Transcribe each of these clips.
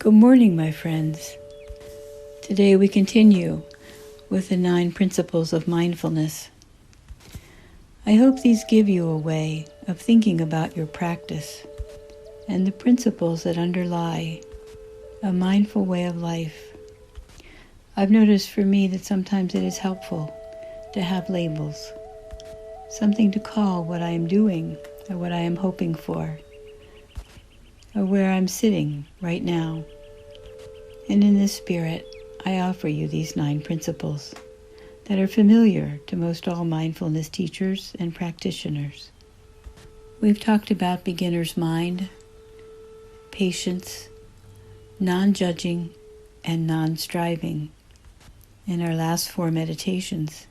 Good morning, my friends. Today we continue with the 9 principles of mindfulness. I hope these give you a way of thinking about your practice and the principles that underlie a mindful way of life. I've noticed for me that sometimes it is helpful to have labels, something to call what I am doing or what I am hoping for, or where I'm sitting right now. And in this spirit, I offer you these 9 principles that are familiar to most all mindfulness teachers and practitioners. We've talked about beginner's mind, patience, non-judging, and non-striving in our last 4 meditations.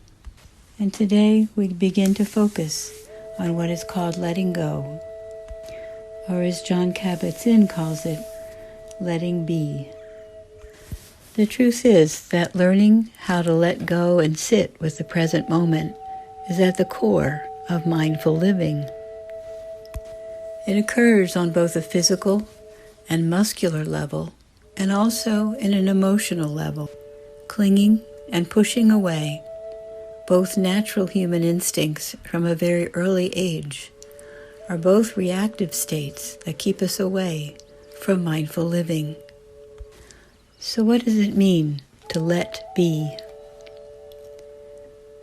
And today we begin to focus on what is called letting go, or as Jon Kabat-Zinn calls it, letting be. The truth is that learning how to let go and sit with the present moment is at the core of mindful living. It occurs on both a physical and muscular level, and also in an emotional level. Clinging and pushing away, both natural human instincts from a very early age, are both reactive states that keep us away from mindful living. So what does it mean to let be?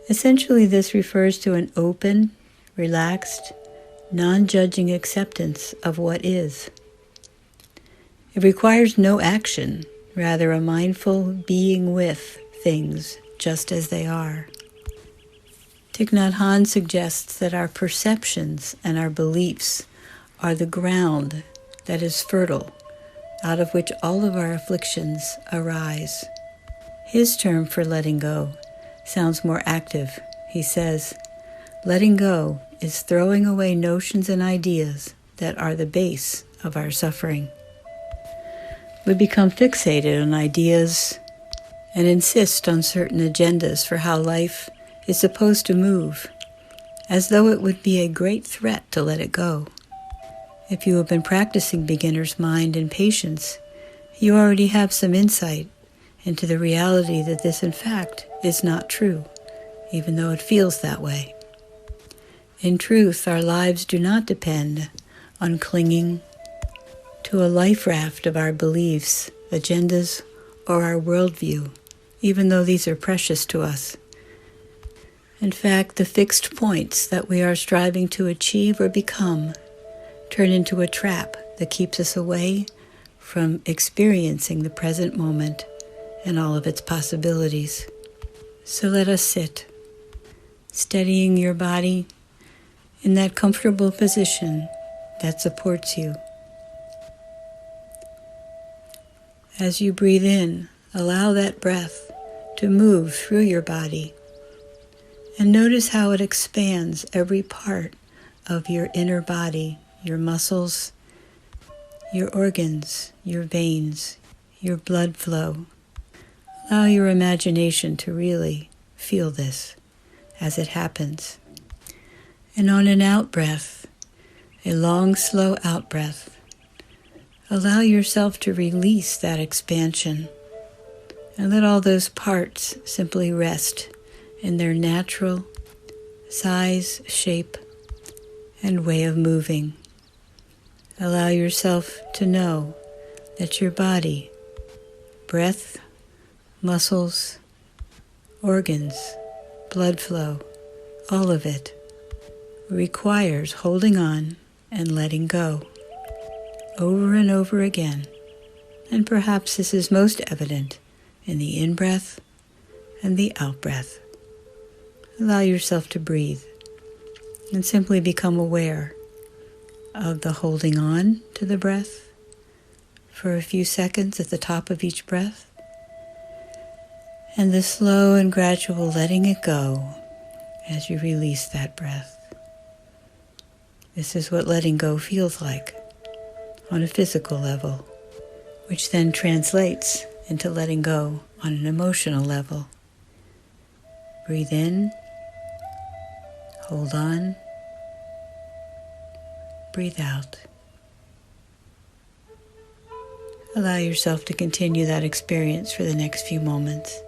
Essentially, this refers to an open, relaxed, non-judging acceptance of what is. It requires no action, rather a mindful being with things just as they are. Thich Nhat Hanh suggests that our perceptions and our beliefs are the ground that is fertile, out of which all of our afflictions arise. His term for letting go sounds more active. He says, letting go is throwing away notions and ideas that are the base of our suffering. We become fixated on ideas and insist on certain agendas for how life is supposed to move, as though it would be a great threat to let it go. If you have been practicing beginner's mind and patience, you already have some insight into the reality that this, in fact, is not true, even though it feels that way. In truth, our lives do not depend on clinging to a life raft of our beliefs, agendas, or our worldview, even though these are precious to us. In fact, the fixed points that we are striving to achieve or become turn into a trap that keeps us away from experiencing the present moment and all of its possibilities. So let us sit, steadying your body in that comfortable position that supports you. As you breathe in, allow that breath to move through your body, and notice how it expands every part of your inner body, your muscles, your organs, your veins, your blood flow. Allow your imagination to really feel this as it happens. And on an out-breath, a long, slow out-breath, allow yourself to release that expansion and let all those parts simply rest in their natural size, shape, and way of moving. Allow yourself to know that your body, breath, muscles, organs, blood flow, all of it requires holding on and letting go over and over again. And perhaps this is most evident in the in-breath and the out-breath. Allow yourself to breathe and simply become aware of the holding on to the breath for a few seconds at the top of each breath, and the slow and gradual letting it go as you release that breath. This is what letting go feels like on a physical level, which then translates into letting go on an emotional level. Breathe in, hold on, breathe out. Allow yourself to continue that experience for the next few moments.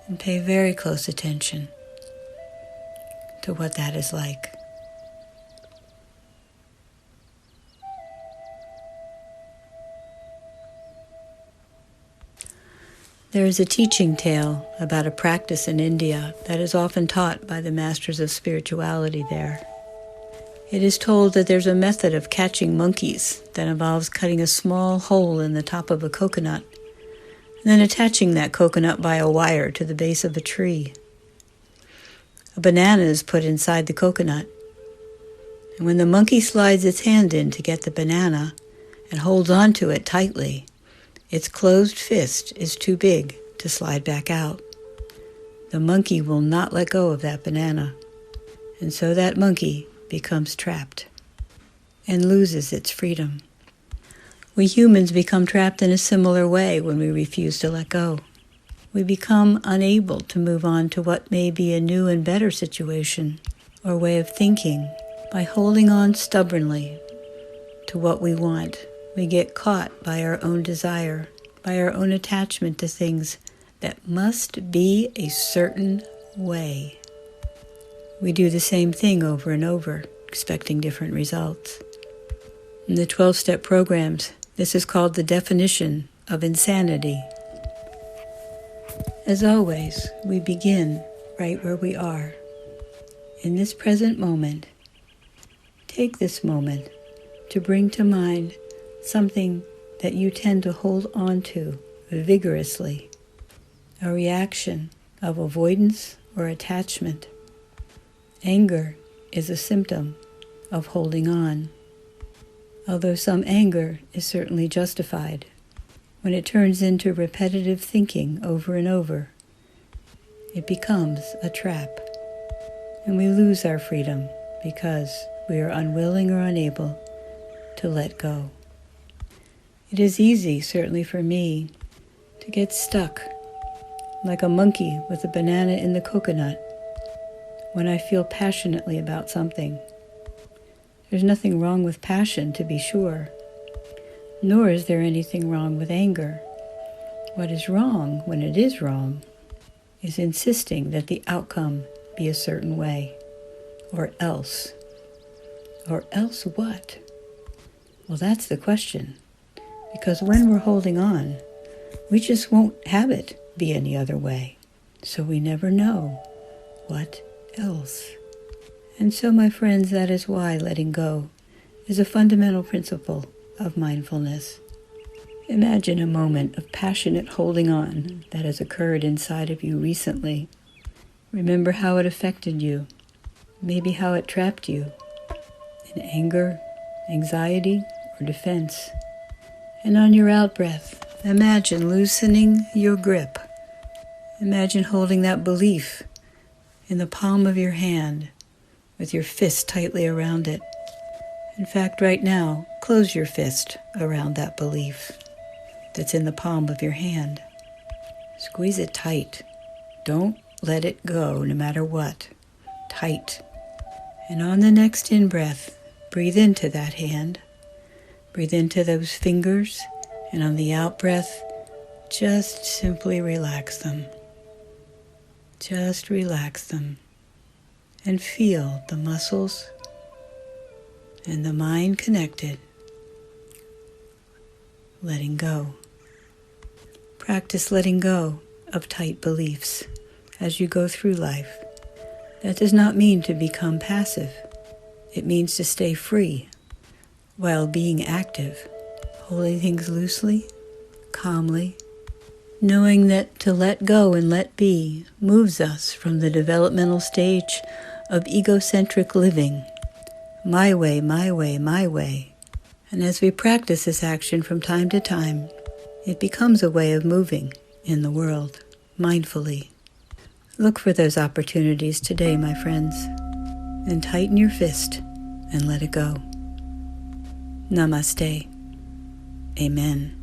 And pay very close attention to what that is like. There is a teaching tale about a practice in India that is often taught by the masters of spirituality there. It is told that there's a method of catching monkeys that involves cutting a small hole in the top of a coconut and then attaching that coconut by a wire to the base of a tree. A banana is put inside the coconut, and when the monkey slides its hand in to get the banana and holds onto it tightly, its closed fist is too big to slide back out. The monkey will not let go of that banana, and so that monkey becomes trapped and loses its freedom. We humans become trapped in a similar way when we refuse to let go. We become unable to move on to what may be a new and better situation or way of thinking. By holding on stubbornly to what we want, we get caught by our own desire, by our own attachment to things that must be a certain way. We do the same thing over and over, expecting different results. In the 12-step programs, this is called the definition of insanity. As always, we begin right where we are. In this present moment, take this moment to bring to mind something that you tend to hold on to vigorously, a reaction of avoidance or attachment. Anger is a symptom of holding on, although some anger is certainly justified. When it turns into repetitive thinking over and over, it becomes a trap, and we lose our freedom because we are unwilling or unable to let go. It is easy, certainly for me, to get stuck like a monkey with a banana in the coconut when I feel passionately about something. There's nothing wrong with passion, to be sure, nor is there anything wrong with anger. What is wrong, when it is wrong, is insisting that the outcome be a certain way, or else. Or else what? Well, that's the question. Because when we're holding on, we just won't have it be any other way. So we never know what else. And so, my friends, that is why letting go is a fundamental principle of mindfulness. Imagine a moment of passionate holding on that has occurred inside of you recently. Remember how it affected you, maybe how it trapped you in anger, anxiety, or defense. And on your out-breath, imagine loosening your grip. Imagine holding that belief in the palm of your hand with your fist tightly around it. In fact, right now, close your fist around that belief that's in the palm of your hand. Squeeze it tight. Don't let it go, no matter what. Tight. And on the next in-breath, breathe into that hand. Breathe into those fingers, and on the out-breath, just simply relax them. Just relax them. And feel the muscles and the mind connected, letting go. Practice letting go of tight beliefs as you go through life. That does not mean to become passive. It means to stay free while being active, holding things loosely, calmly, knowing that to let go and let be moves us from the developmental stage of egocentric living, my way, my way, my way. And as we practice this action from time to time, it becomes a way of moving in the world, mindfully. Look for those opportunities today, my friends, and tighten your fist and let it go. Namaste. Amen.